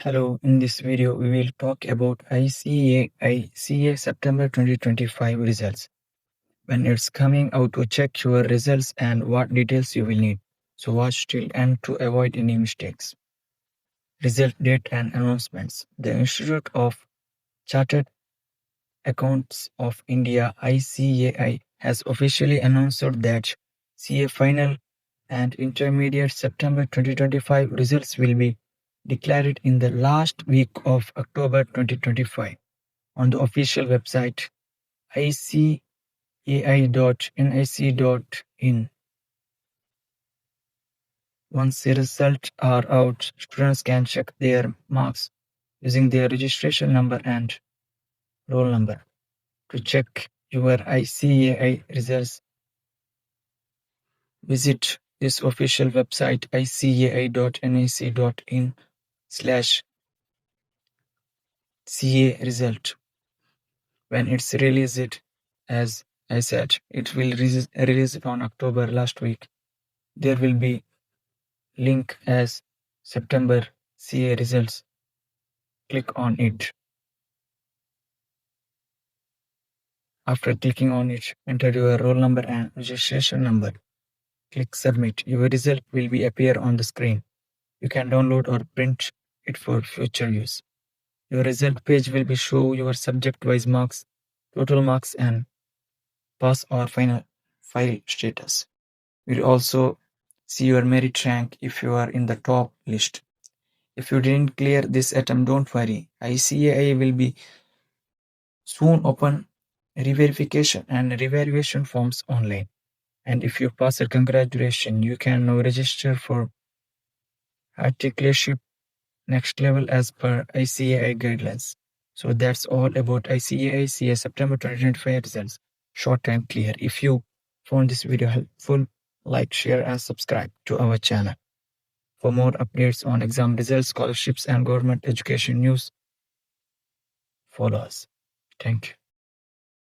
Hello, in this video we will talk about ICAI CA September 2025 results. When it's coming out to check your results and what details you will need. So watch till end to avoid any mistakes. Result date and announcements. The Institute of Chartered Accountants of India ICAI has officially announced that CA final and intermediate September 2025 results will be declared in the last week of October 2025 on the official website icai.nic.in. Once the results are out, students can check their marks using their registration number and roll number. To check your ICAI results, visit this official website icai.nic.in/CA result. When it's released, as I said, it will release on October last week. There will be link as September CA results. Click on it. After clicking on it, enter your roll number and registration number. Click submit. Your result will appear on the screen. You can download or print it for future use. Your result page will show your subject-wise marks, total marks, and pass or final file status. We'll also see your merit rank if you are in the top list. If you didn't clear this attempt, don't worry. ICAI will be soon open re-verification and revaluation forms online. And if you pass it, congratulations, you can now register for articleship next level as per ICAI guidelines. So that's all about ICAI CA September 2025 results. Short and clear. If you found this video helpful, like, share, and subscribe to our channel. For more updates on exam results, scholarships, and government education news, follow us. Thank you.